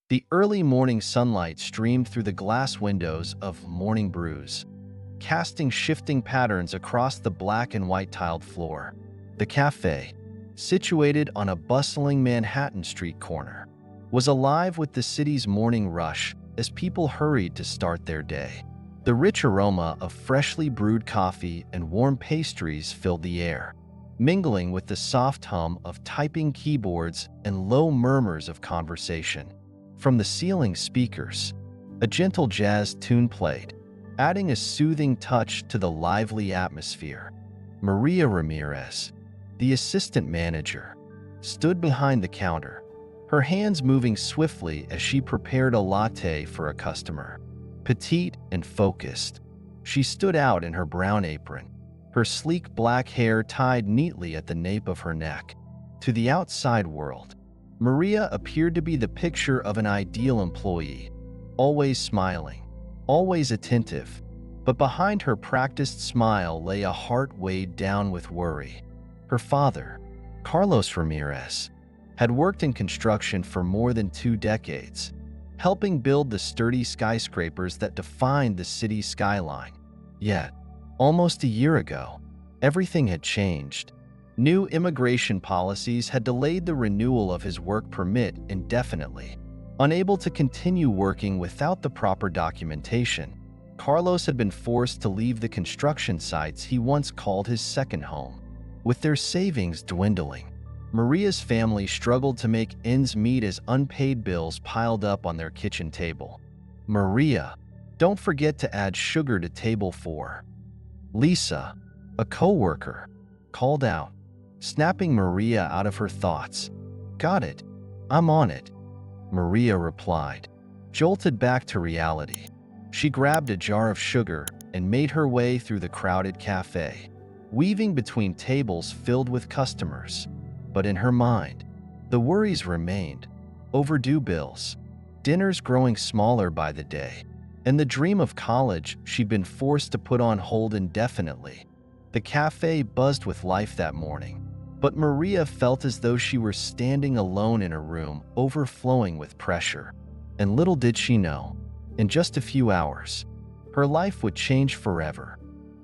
The early morning sunlight streamed through the glass windows of Morning Brews, casting shifting patterns across the black and white tiled floor. The cafe, situated on a bustling Manhattan street corner, was alive with the city's morning rush as people hurried to start their day. The rich aroma of freshly brewed coffee and warm pastries filled the air, mingling with the soft hum of typing keyboards and low murmurs of conversation. From the ceiling speakers, a gentle jazz tune played, adding a soothing touch to the lively atmosphere. Maria Ramirez, the assistant manager, stood behind the counter, her hands moving swiftly as she prepared a latte for a customer. Petite and focused, she stood out in her brown apron, her sleek black hair tied neatly at the nape of her neck. To the outside world, Maria appeared to be the picture of an ideal employee, always smiling, always attentive, but behind her practiced smile lay a heart weighed down with worry. Her father, Carlos Ramirez, had worked in construction for more than 2 decades, helping build the sturdy skyscrapers that defined the city's skyline. Yet, almost a year ago, everything had changed. New immigration policies had delayed the renewal of his work permit indefinitely. Unable to continue working without the proper documentation, Carlos had been forced to leave the construction sites he once called his second home. With their savings dwindling, Maria's family struggled to make ends meet as unpaid bills piled up on their kitchen table. "Maria, don't forget to add sugar to table 4. Lisa, a co-worker, called out, snapping Maria out of her thoughts. "Got it. I'm on it," Maria replied, jolted back to reality. She grabbed a jar of sugar and made her way through the crowded cafe, weaving between tables filled with customers. But in her mind, the worries remained: overdue bills, dinners growing smaller by the day, and the dream of college she'd been forced to put on hold indefinitely. The cafe buzzed with life that morning, but Maria felt as though she were standing alone in a room overflowing with pressure. And little did she know, in just a few hours, her life would change forever.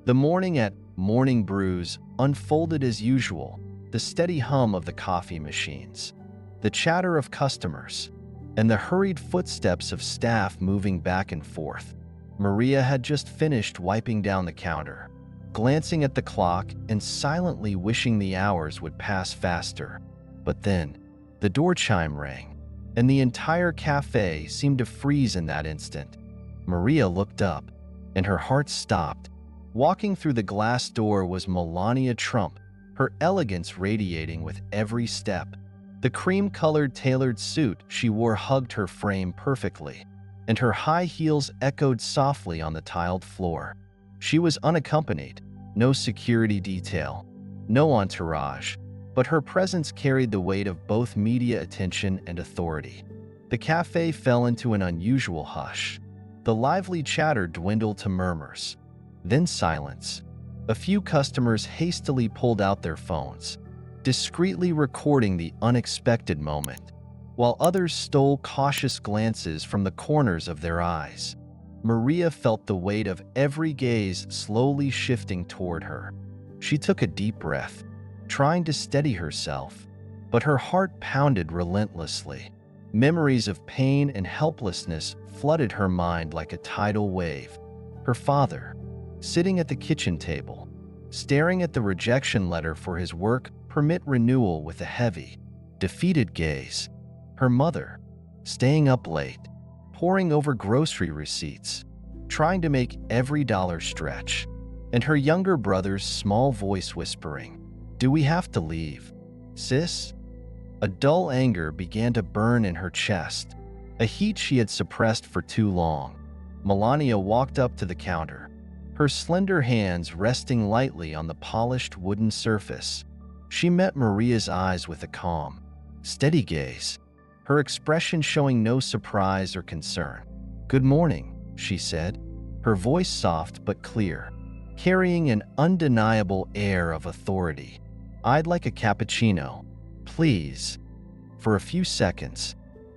The morning at Morning Brews unfolded as usual: the steady hum of the coffee machines, the chatter of customers, and the hurried footsteps of staff moving back and forth. Maria had just finished wiping down the counter, glancing at the clock and silently wishing the hours would pass faster. But then, the door chime rang, and the entire cafe seemed to freeze in that instant. Maria looked up, and her heart stopped. Walking through the glass door was Melania Trump, her elegance radiating with every step. The cream-colored tailored suit she wore hugged her frame perfectly, and her high heels echoed softly on the tiled floor. She was unaccompanied, no security detail, no entourage, but her presence carried the weight of both media attention and authority. The cafe fell into an unusual hush. The lively chatter dwindled to murmurs, then silence. A few customers hastily pulled out their phones, discreetly recording the unexpected moment, while others stole cautious glances from the corners of their eyes. Maria felt the weight of every gaze slowly shifting toward her. She took a deep breath, trying to steady herself, but her heart pounded relentlessly. Memories of pain and helplessness flooded her mind like a tidal wave. Her father, sitting at the kitchen table, staring at the rejection letter for his work permit renewal with a heavy, defeated gaze. Her mother, staying up late, poring over grocery receipts, trying to make every dollar stretch, and her younger brother's small voice whispering, "Do we have to leave, sis?" A dull anger began to burn in her chest, a heat she had suppressed for too long. Melania walked up to the counter, her slender hands resting lightly on the polished wooden surface. She met Maria's eyes with a calm, steady gaze, her expression showing no surprise or concern. "Good morning," she said, her voice soft but clear, carrying an undeniable air of authority. "I'd like a cappuccino, please." For a few seconds,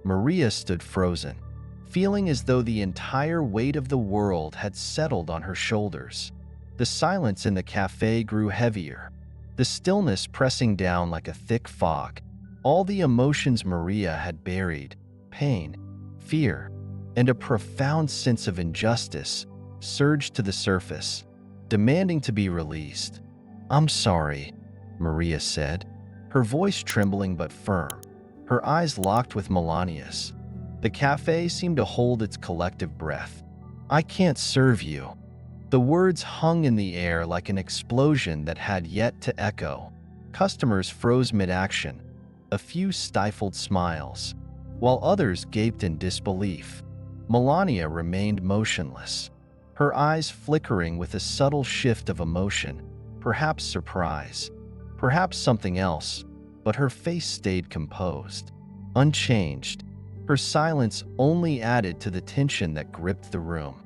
Maria stood frozen, feeling as though the entire weight of the world had settled on her shoulders. The silence in the cafe grew heavier, the stillness pressing down like a thick fog. All the emotions Maria had buried, pain, fear, and a profound sense of injustice, surged to the surface, demanding to be released. "I'm sorry," Maria said, her voice trembling but firm, her eyes locked with Melania's. The cafe seemed to hold its collective breath. "I can't serve you." The words hung in the air like an explosion that had yet to echo. Customers froze mid-action, a few stifled smiles, while others gaped in disbelief. Melania remained motionless, her eyes flickering with a subtle shift of emotion, perhaps surprise, perhaps something else, but her face stayed composed, unchanged. Her silence only added to the tension that gripped the room.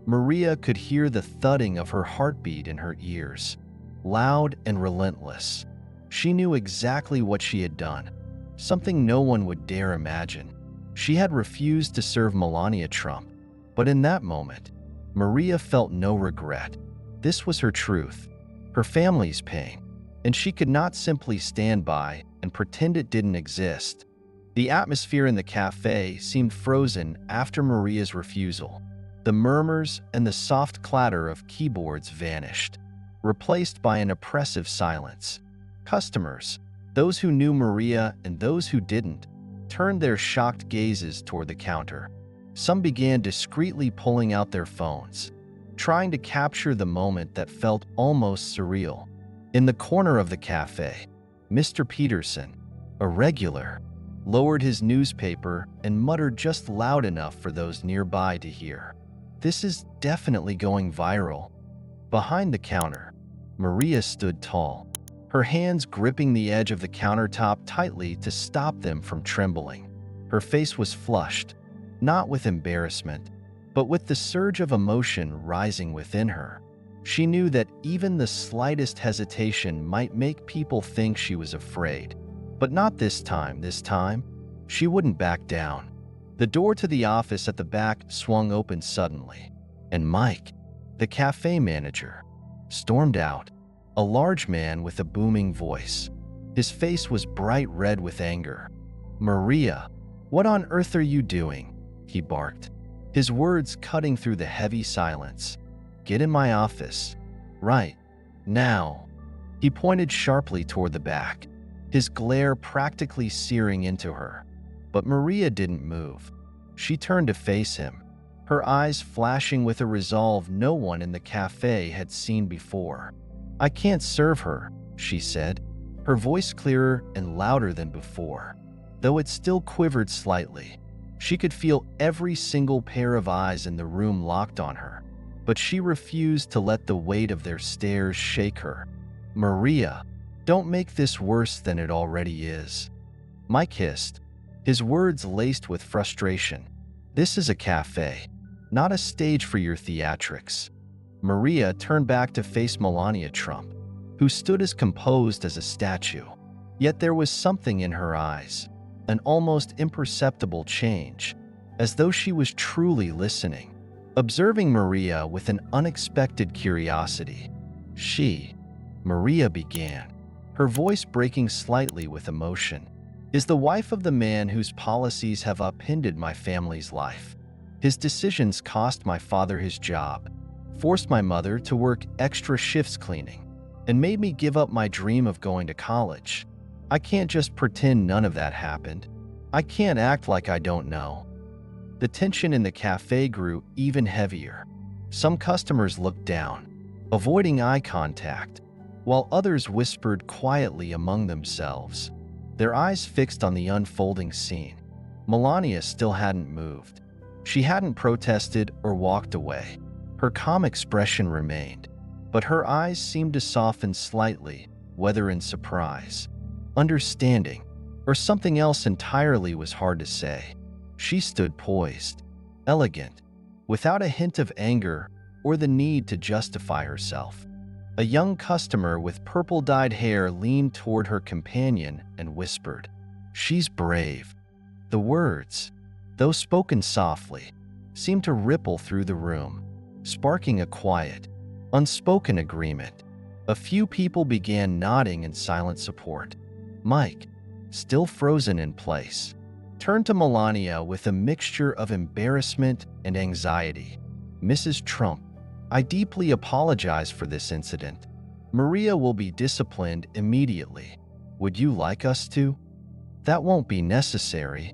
Maria could hear the thudding of her heartbeat in her ears, loud and relentless. She knew exactly what she had done, something no one would dare imagine. She had refused to serve Melania Trump, but in that moment, Maria felt no regret. This was her truth, her family's pain, and she could not simply stand by and pretend it didn't exist. The atmosphere in the cafe seemed frozen after Maria's refusal. The murmurs and the soft clatter of keyboards vanished, replaced by an oppressive silence. Customers, those who knew Maria and those who didn't, turned their shocked gazes toward the counter. Some began discreetly pulling out their phones, trying to capture the moment that felt almost surreal. In the corner of the cafe, Mr. Peterson, a regular, lowered his newspaper and muttered just loud enough for those nearby to hear. "This is definitely going viral." Behind the counter, Maria stood tall, her hands gripping the edge of the countertop tightly to stop them from trembling. Her face was flushed, not with embarrassment, but with the surge of emotion rising within her. She knew that even the slightest hesitation might make people think she was afraid. But not this time. This time, she wouldn't back down. The door to the office at the back swung open suddenly, and Mike, the cafe manager, stormed out, a large man with a booming voice. His face was bright red with anger. "Maria, what on earth are you doing?" he barked, his words cutting through the heavy silence. "Get in my office. Right now." He pointed sharply toward the back, his glare practically searing into her. But Maria didn't move. She turned to face him, her eyes flashing with a resolve no one in the cafe had seen before. "I can't serve her," she said, her voice clearer and louder than before, though it still quivered slightly. She could feel every single pair of eyes in the room locked on her, but she refused to let the weight of their stares shake her. "Maria, don't make this worse than it already is." Mike hissed, his words laced with frustration. "This is a cafe, not a stage for your theatrics." Maria turned back to face Melania Trump, who stood as composed as a statue. Yet there was something in her eyes, an almost imperceptible change, as though she was truly listening, observing Maria with an unexpected curiosity. Maria began, her voice breaking slightly with emotion, "is the wife of the man whose policies have upended my family's life. His decisions cost my father his job, forced my mother to work extra shifts cleaning, and made me give up my dream of going to college. I can't just pretend none of that happened. I can't act like I don't know." The tension in the cafe grew even heavier. Some customers looked down, avoiding eye contact, while others whispered quietly among themselves, their eyes fixed on the unfolding scene. Melania still hadn't moved. She hadn't protested or walked away. Her calm expression remained, but her eyes seemed to soften slightly, whether in surprise, understanding, or something else entirely was hard to say. She stood poised, elegant, without a hint of anger or the need to justify herself. A young customer with purple-dyed hair leaned toward her companion and whispered, "She's brave." The words, though spoken softly, seemed to ripple through the room, sparking a quiet, unspoken agreement. A few people began nodding in silent support. Mike, still frozen in place, turned to Melania with a mixture of embarrassment and anxiety. "Mrs. Trump, I deeply apologize for this incident. Maria will be disciplined immediately. Would you like us to?" "That won't be necessary,"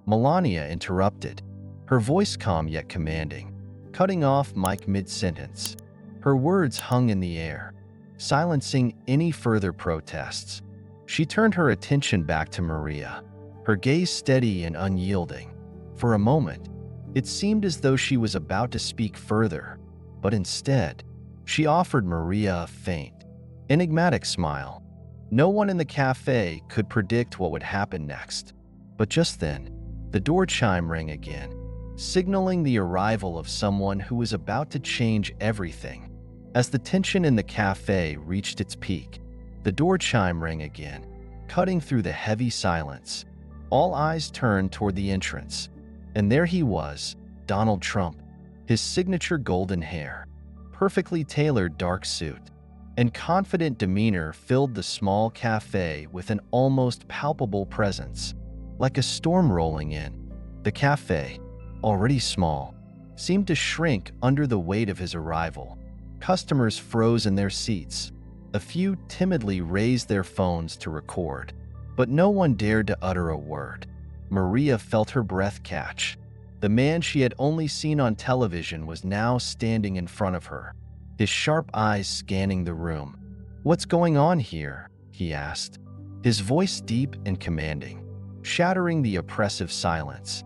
Melania interrupted, her voice calm yet commanding, cutting off Mike mid-sentence. Her words hung in the air, silencing any further protests. She turned her attention back to Maria, her gaze steady and unyielding. For a moment, it seemed as though she was about to speak further, but instead, she offered Maria a faint, enigmatic smile. No one in the cafe could predict what would happen next. But just then, the door chime rang again, signaling the arrival of someone who was about to change everything. As the tension in the cafe reached its peak, the door chime rang again, cutting through the heavy silence. All eyes turned toward the entrance, and there he was, Donald Trump, his signature golden hair, perfectly tailored dark suit, and confident demeanor filled the small cafe with an almost palpable presence. Like a storm rolling in, the cafe, already small, seemed to shrink under the weight of his arrival. Customers froze in their seats. A few timidly raised their phones to record, but no one dared to utter a word. Maria felt her breath catch. The man she had only seen on television was now standing in front of her, his sharp eyes scanning the room. "What's going on here?" he asked, his voice deep and commanding, shattering the oppressive silence.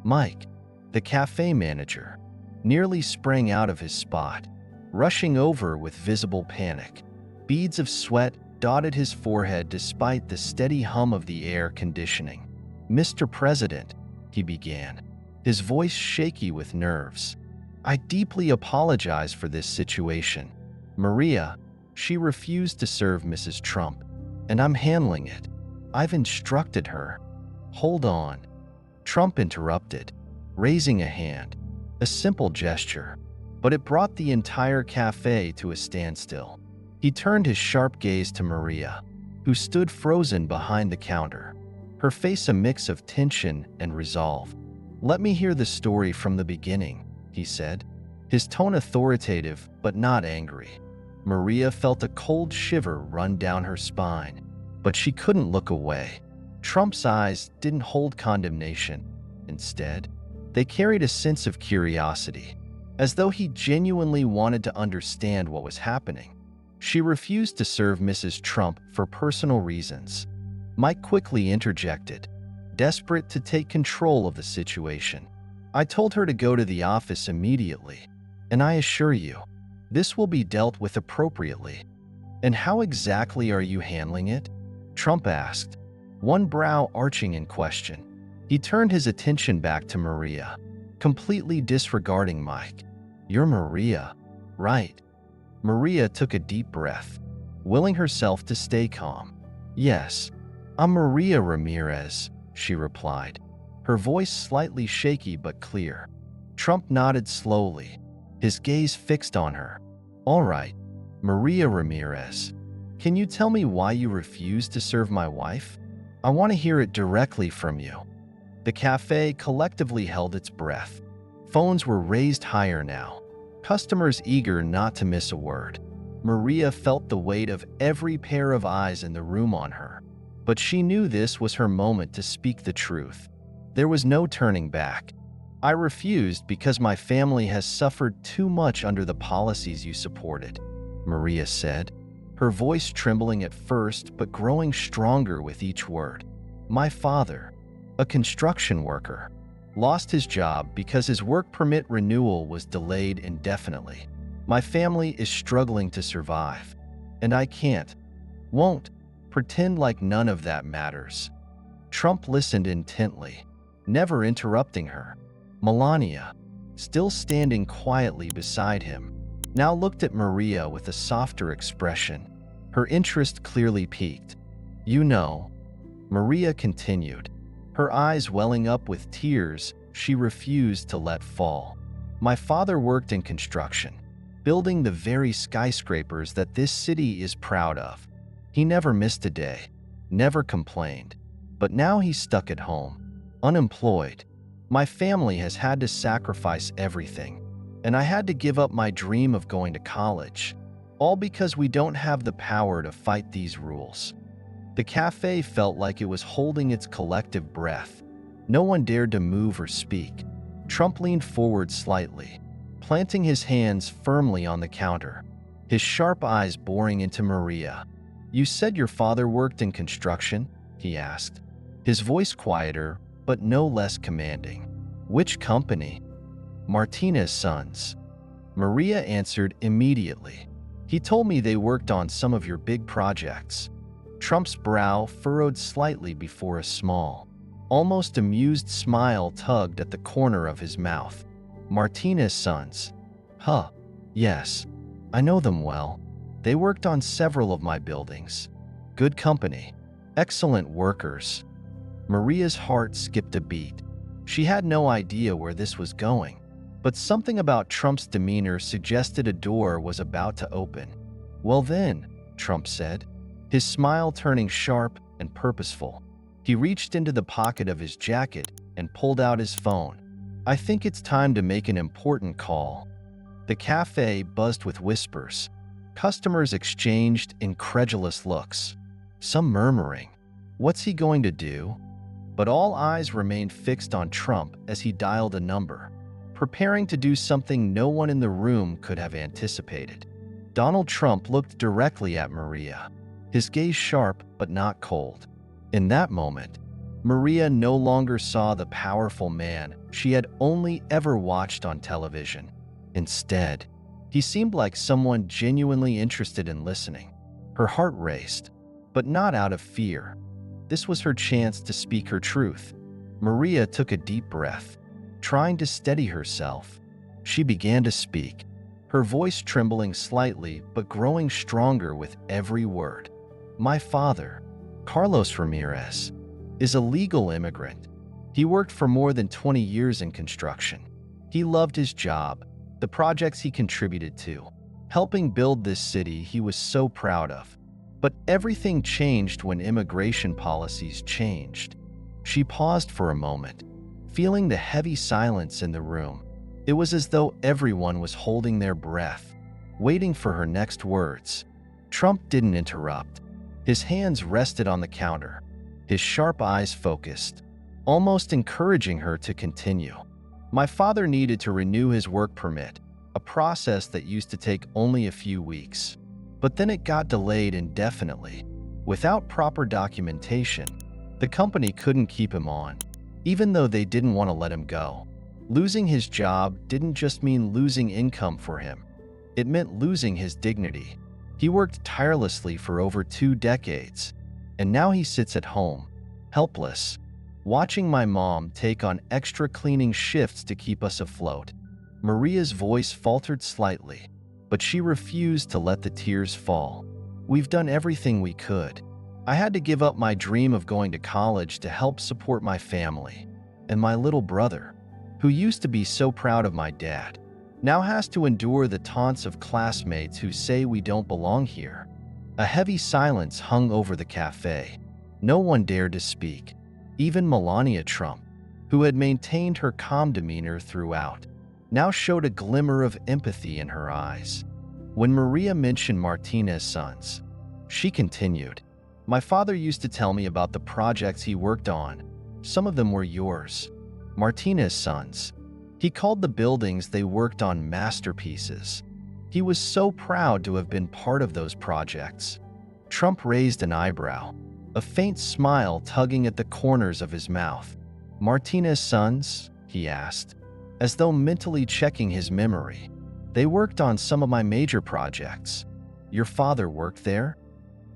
Mike, the cafe manager, nearly sprang out of his spot, rushing over with visible panic. Beads of sweat dotted his forehead despite the steady hum of the air conditioning. "Mr. President," he began, his voice shaky with nerves, "I deeply apologize for this situation. Maria, she refused to serve Mrs. Trump, and I'm handling it. I've instructed her." "Hold on," Trump interrupted, raising a hand, a simple gesture, but it brought the entire cafe to a standstill. He turned his sharp gaze to Maria, who stood frozen behind the counter, her face a mix of tension and resolve. "Let me hear the story from the beginning," he said, his tone authoritative but not angry. Maria felt a cold shiver run down her spine, but she couldn't look away. Trump's eyes didn't hold condemnation. Instead, they carried a sense of curiosity, as though he genuinely wanted to understand what was happening. "She refused to serve Mrs. Trump for personal reasons," Mike quickly interjected, desperate to take control of the situation. "I told her to go to the office immediately, and I assure you, this will be dealt with appropriately." "And how exactly are you handling it?" Trump asked, one brow arching in question. He turned his attention back to Maria, completely disregarding Mike. "You're Maria, right?" Maria took a deep breath, willing herself to stay calm. "Yes, I'm Maria Ramirez," she replied, her voice slightly shaky but clear. Trump nodded slowly, his gaze fixed on her. "All right, Maria Ramirez, can you tell me why you refused to serve my wife? I want to hear it directly from you." The cafe collectively held its breath. Phones were raised higher now, customers eager not to miss a word. Maria felt the weight of every pair of eyes in the room on her, but she knew this was her moment to speak the truth. There was no turning back. "I refused because my family has suffered too much under the policies you supported," Maria said, her voice trembling at first but growing stronger with each word. "My father, a construction worker, lost his job because his work permit renewal was delayed indefinitely. My family is struggling to survive, and I won't, pretend like none of that matters." Trump listened intently, never interrupting her. Melania, still standing quietly beside him, now looked at Maria with a softer expression, her interest clearly piqued. "You know," Maria continued, her eyes welling up with tears she refused to let fall. My father worked in construction, building the very skyscrapers that this city is proud of. He never missed a day, never complained. But now he's stuck at home, unemployed. My family has had to sacrifice everything, and I had to give up my dream of going to college, all because we don't have the power to fight these rules. The cafe felt like it was holding its collective breath. No one dared to move or speak. Trump leaned forward slightly, planting his hands firmly on the counter, his sharp eyes boring into Maria. "You said your father worked in construction?" he asked, his voice quieter but no less commanding. "Which company?" "Martinez Sons." Maria answered immediately. "He told me they worked on some of your big projects." Trump's brow furrowed slightly before a small, almost amused smile tugged at the corner of his mouth. "Martinez Sons? Huh. Yes. I know them well. They worked on several of my buildings. Good company. Excellent workers." Maria's heart skipped a beat. She had no idea where this was going, but something about Trump's demeanor suggested a door was about to open. "Well then," Trump said, his smile turning sharp and purposeful. He reached into the pocket of his jacket and pulled out his phone. "I think it's time to make an important call." The cafe buzzed with whispers. Customers exchanged incredulous looks, some murmuring, "What's he going to do?" But all eyes remained fixed on Trump as he dialed a number, preparing to do something no one in the room could have anticipated. Donald Trump looked directly at Maria, his gaze sharp but not cold. In that moment, Maria no longer saw the powerful man she had only ever watched on television. Instead, he seemed like someone genuinely interested in listening. Her heart raced, but not out of fear. This was her chance to speak her truth. Maria took a deep breath, trying to steady herself. She began to speak, her voice trembling slightly but growing stronger with every word. "My father, Carlos Ramirez, is a legal immigrant. He worked for more than 20 years in construction. He loved his job, the projects he contributed to, helping build this city he was so proud of. But everything changed when immigration policies changed." She paused for a moment, feeling the heavy silence in the room. It was as though everyone was holding their breath, waiting for her next words. Trump didn't interrupt. His hands rested on the counter, his sharp eyes focused, almost encouraging her to continue. "My father needed to renew his work permit, a process that used to take only a few weeks. But then it got delayed indefinitely. Without proper documentation, the company couldn't keep him on, even though they didn't want to let him go. Losing his job didn't just mean losing income for him. It meant losing his dignity. He worked tirelessly for over 2 decades, and now he sits at home, helpless, watching my mom take on extra cleaning shifts to keep us afloat." Maria's voice faltered slightly, but she refused to let the tears fall. "We've done everything we could. I had to give up my dream of going to college to help support my family. And my little brother, who used to be so proud of my dad, now has to endure the taunts of classmates who say we don't belong here." A heavy silence hung over the cafe. No one dared to speak, even Melania Trump, who had maintained her calm demeanor throughout, now showed a glimmer of empathy in her eyes. When Maria mentioned Martinez Sons, she continued, "My father used to tell me about the projects he worked on. Some of them were yours. Martinez Sons. He called the buildings they worked on masterpieces. He was so proud to have been part of those projects." Trump raised an eyebrow, a faint smile tugging at the corners of his mouth. "Martinez Sons?" he asked, as though mentally checking his memory. "They worked on some of my major projects. Your father worked there?"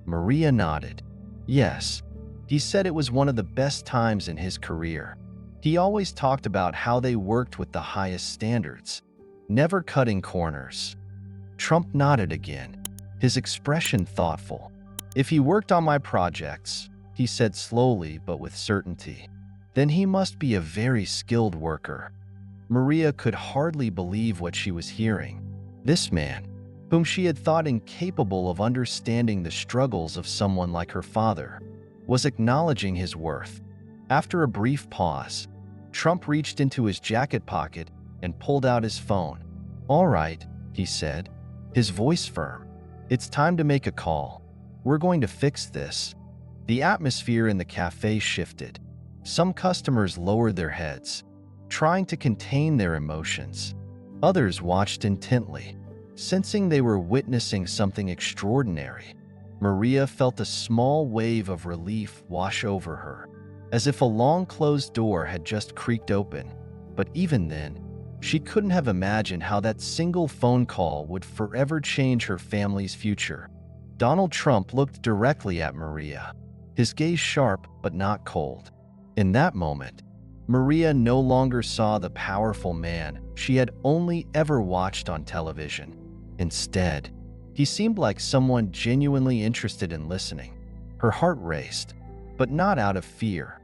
Maria nodded. "Yes. He said it was one of the best times in his career. He always talked about how they worked with the highest standards, never cutting corners." Trump nodded again, his expression thoughtful. "If he worked on my projects," he said slowly but with certainty, Then he must be a very skilled worker. Maria could hardly believe what she was hearing. This man, whom she had thought incapable of understanding the struggles of someone like her father, was acknowledging his worth. After a brief pause, Trump reached into his jacket pocket and pulled out his phone. "All right," he said, his voice firm. "It's time to make a call. We're going to fix this." The atmosphere in the cafe shifted. Some customers lowered their heads, trying to contain their emotions. Others watched intently, sensing they were witnessing something extraordinary. Maria felt a small wave of relief wash over her, as if a long-closed door had just creaked open. But even then, she couldn't have imagined how that single phone call would forever change her family's future. Donald Trump looked directly at Maria, his gaze sharp but not cold. In that moment, Maria no longer saw the powerful man she had only ever watched on television. Instead, he seemed like someone genuinely interested in listening. Her heart raced, but not out of fear.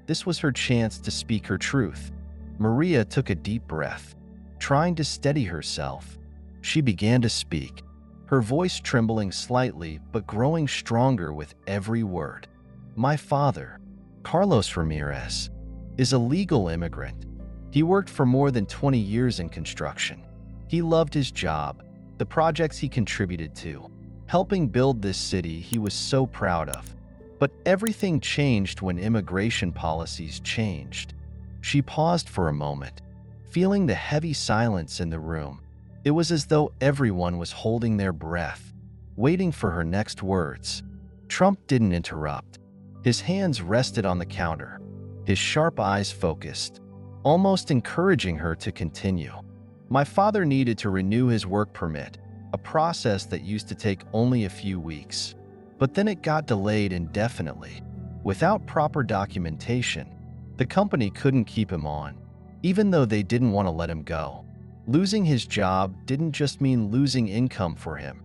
This was her chance to speak her truth. Maria took a deep breath, trying to steady herself. She began to speak, her voice trembling slightly but growing stronger with every word. "My father, Carlos Ramirez, is a legal immigrant. He worked for more than 20 years in construction. He loved his job, the projects he contributed to, helping build this city he was so proud of. But everything changed when immigration policies changed." She paused for a moment, feeling the heavy silence in the room. It was as though everyone was holding their breath, waiting for her next words. Trump didn't interrupt. His hands rested on the counter, his sharp eyes focused, almost encouraging her to continue. "My father needed to renew his work permit, a process that used to take only a few weeks. But then it got delayed indefinitely. Without proper documentation, the company couldn't keep him on, even though they didn't want to let him go. Losing his job didn't just mean losing income for him.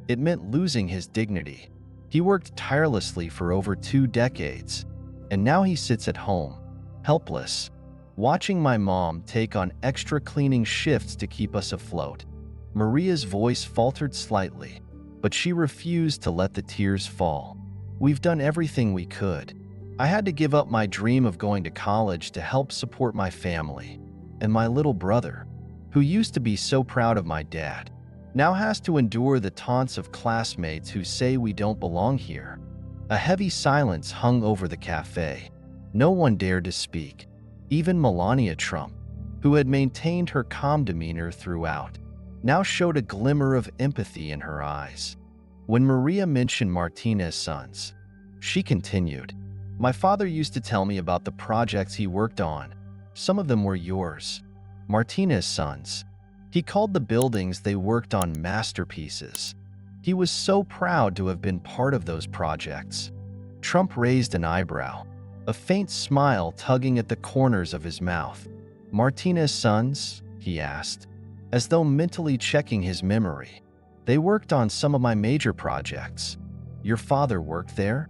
It meant losing his dignity. He worked tirelessly for over 2 decades, and now he sits at home, helpless, watching my mom take on extra cleaning shifts to keep us afloat." Maria's voice faltered slightly, but she refused to let the tears fall. "We've done everything we could. I had to give up my dream of going to college to help support my family, and my little brother, who used to be so proud of my dad, now has to endure the taunts of classmates who say we don't belong here." A heavy silence hung over the cafe. No one dared to speak. Even Melania Trump, who had maintained her calm demeanor throughout, now showed a glimmer of empathy in her eyes. When Maria mentioned Martinez's sons, she continued, "My father used to tell me about the projects he worked on. Some of them were yours. Martinez's sons. He called the buildings they worked on masterpieces. He was so proud to have been part of those projects." Trump raised an eyebrow, a faint smile tugging at the corners of his mouth. "Martinez's sons?" he asked, as though mentally checking his memory. "They worked on some of my major projects. Your father worked there?"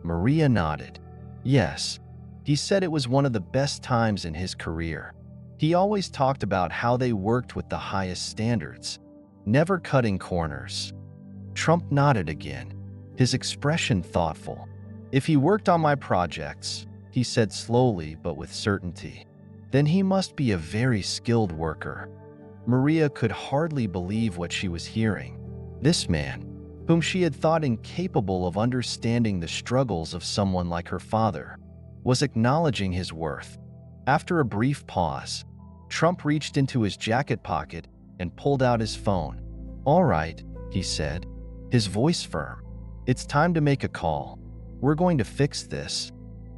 Maria nodded. "Yes. He said it was one of the best times in his career. He always talked about how they worked with the highest standards, never cutting corners." Trump nodded again, his expression thoughtful. "If he worked on my projects," he said slowly but with certainty, "then he must be a very skilled worker." Maria could hardly believe what she was hearing. This man, whom she had thought incapable of understanding the struggles of someone like her father, was acknowledging his worth. After a brief pause, Trump reached into his jacket pocket and pulled out his phone. "All right," he said, his voice firm. "It's time to make a call. We're going to fix this."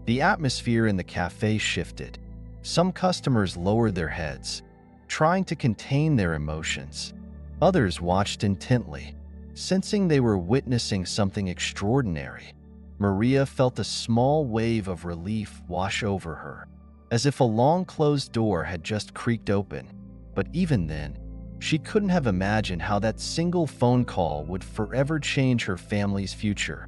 The atmosphere in the cafe shifted. Some customers lowered their heads, trying to contain their emotions. Others watched intently, sensing they were witnessing something extraordinary. Maria felt a small wave of relief wash over her, as if a long-closed door had just creaked open. But even then, she couldn't have imagined how that single phone call would forever change her family's future.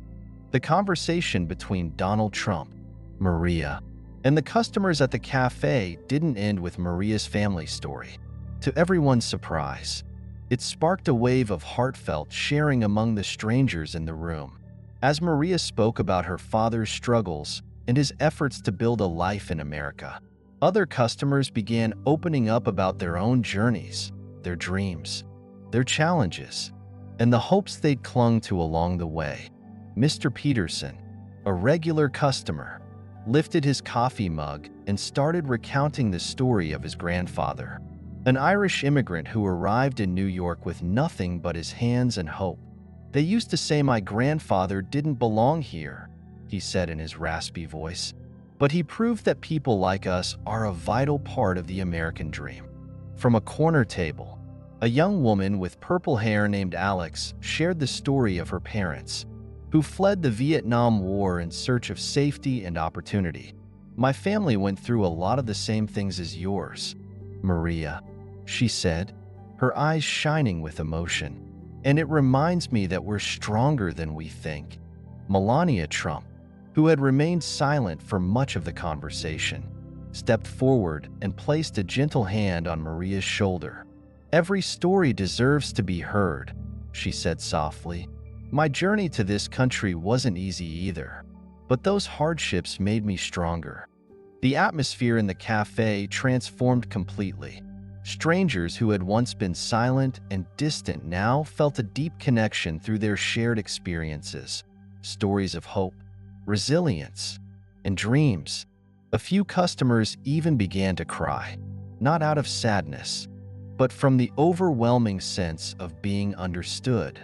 The conversation between Donald Trump, Maria, And the customers at the cafe didn't end with Maria's family story. To everyone's surprise, it sparked a wave of heartfelt sharing among the strangers in the room. As Maria spoke about her father's struggles and his efforts to build a life in America, other customers began opening up about their own journeys, their dreams, their challenges, and the hopes they'd clung to along the way. Mr. Peterson, a regular customer, lifted his coffee mug and started recounting the story of his grandfather, an Irish immigrant who arrived in New York with nothing but his hands and hope. "They used to say my grandfather didn't belong here," he said in his raspy voice. "But he proved that people like us are a vital part of the American dream." From a corner table, a young woman with purple hair named Alex shared the story of her parents, who fled the Vietnam War in search of safety and opportunity. "My family went through a lot of the same things as yours, Maria," she said, her eyes shining with emotion. "And it reminds me that we're stronger than we think." Melania Trump, who had remained silent for much of the conversation, stepped forward and placed a gentle hand on Maria's shoulder. "Every story deserves to be heard," she said softly. "My journey to this country wasn't easy either, but those hardships made me stronger." The atmosphere in the cafe transformed completely. Strangers who had once been silent and distant now felt a deep connection through their shared experiences, stories of hope, resilience, and dreams. A few customers even began to cry, not out of sadness, but from the overwhelming sense of being understood.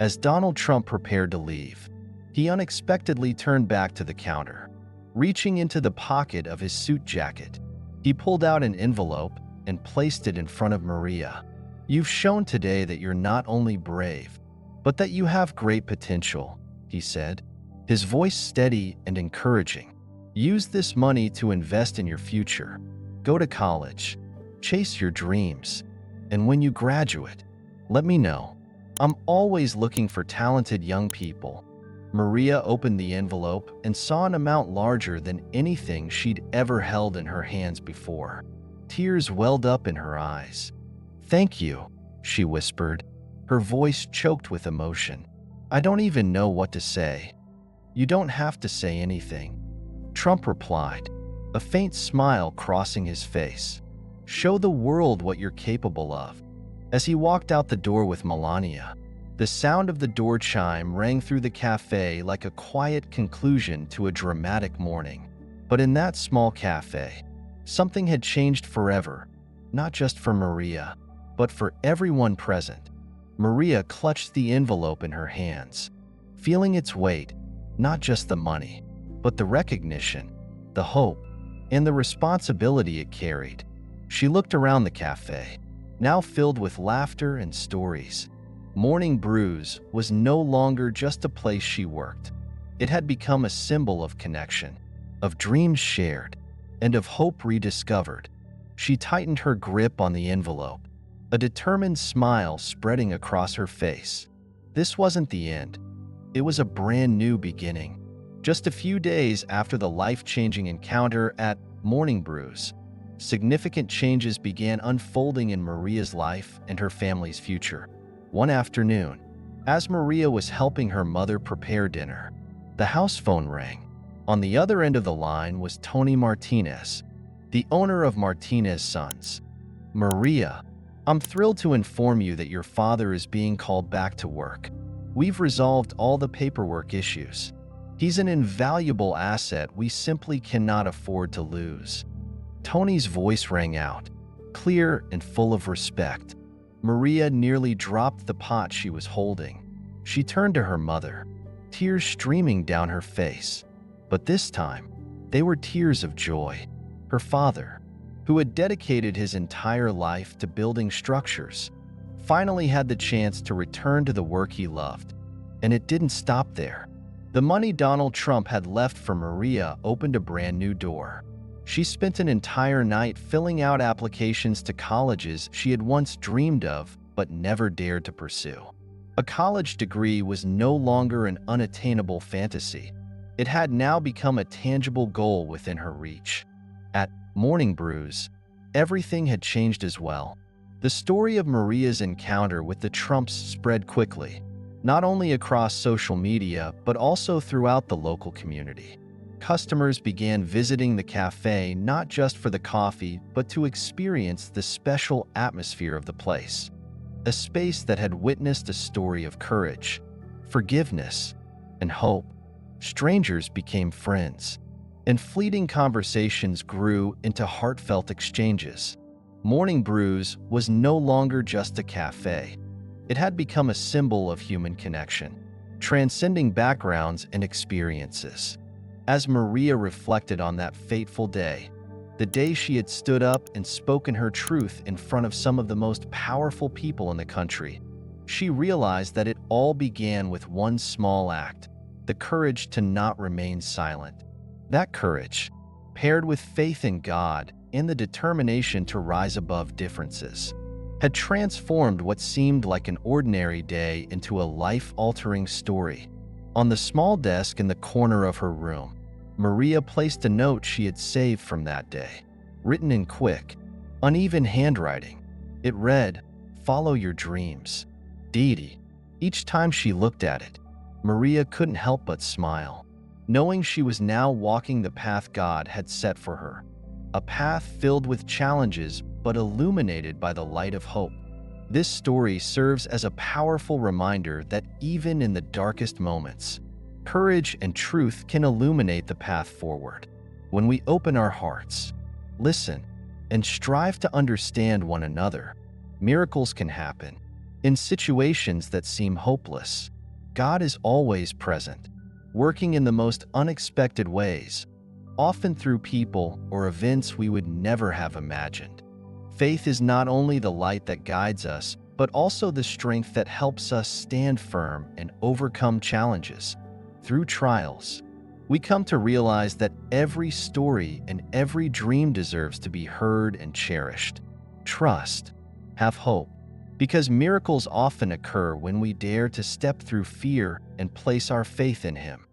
As Donald Trump prepared to leave, he unexpectedly turned back to the counter. Reaching into the pocket of his suit jacket, he pulled out an envelope and placed it in front of Maria. "You've shown today that you're not only brave, but that you have great potential," he said, his voice steady and encouraging. "Use this money to invest in your future. Go to college, chase your dreams, and when you graduate, let me know. I'm always looking for talented young people." Maria opened the envelope and saw an amount larger than anything she'd ever held in her hands before. Tears welled up in her eyes. "Thank you," she whispered, her voice choked with emotion. "I don't even know what to say." "You don't have to say anything," Trump replied, a faint smile crossing his face. "Show the world what you're capable of." As he walked out the door with Melania, the sound of the door chime rang through the cafe like a quiet conclusion to a dramatic morning. But in that small cafe, something had changed forever, not just for Maria, but for everyone present. Maria clutched the envelope in her hands, feeling its weight, not just the money, but the recognition, the hope, and the responsibility it carried. She looked around the cafe, now filled with laughter and stories. Morning Brews was no longer just a place she worked. It had become a symbol of connection, of dreams shared, and of hope rediscovered. She tightened her grip on the envelope, a determined smile spreading across her face. This wasn't the end. It was a brand new beginning. Just a few days after the life-changing encounter at Morning Brews, significant changes began unfolding in Maria's life and her family's future. One afternoon, as Maria was helping her mother prepare dinner, the house phone rang. On the other end of the line was Tony Martinez, the owner of Martinez Sons. "Maria, I'm thrilled to inform you that your father is being called back to work. We've resolved all the paperwork issues. He's an invaluable asset we simply cannot afford to lose." Tony's voice rang out, clear and full of respect. Maria nearly dropped the pot she was holding. She turned to her mother, tears streaming down her face. But this time, they were tears of joy. Her father, who had dedicated his entire life to building structures, finally had the chance to return to the work he loved. And it didn't stop there. The money Donald Trump had left for Maria opened a brand new door. She spent an entire night filling out applications to colleges she had once dreamed of but never dared to pursue. A college degree was no longer an unattainable fantasy. It had now become a tangible goal within her reach. At Morning Brews, everything had changed as well. The story of Maria's encounter with the Trumps spread quickly, not only across social media but also throughout the local community. Customers began visiting the cafe not just for the coffee but to experience the special atmosphere of the place. A space that had witnessed a story of courage, forgiveness, and hope. Strangers became friends, and fleeting conversations grew into heartfelt exchanges. Morning Brews was no longer just a cafe. It had become a symbol of human connection, transcending backgrounds and experiences. As Maria reflected on that fateful day, the day she had stood up and spoken her truth in front of some of the most powerful people in the country, she realized that it all began with one small act: the courage to not remain silent. That courage, paired with faith in God and the determination to rise above differences, had transformed what seemed like an ordinary day into a life-altering story. On the small desk in the corner of her room, Maria placed a note she had saved from that day. Written in quick, uneven handwriting, it read, "Follow your dreams. Deity." Each time she looked at it, Maria couldn't help but smile, knowing she was now walking the path God had set for her. A path filled with challenges but illuminated by the light of hope. This story serves as a powerful reminder that even in the darkest moments, courage and truth can illuminate the path forward. When we open our hearts, listen, and strive to understand one another, miracles can happen. In situations that seem hopeless, God is always present, working in the most unexpected ways, often through people or events we would never have imagined. Faith is not only the light that guides us, but also the strength that helps us stand firm and overcome challenges. Through trials, we come to realize that every story and every dream deserves to be heard and cherished. Trust, have hope, because miracles often occur when we dare to step through fear and place our faith in Him.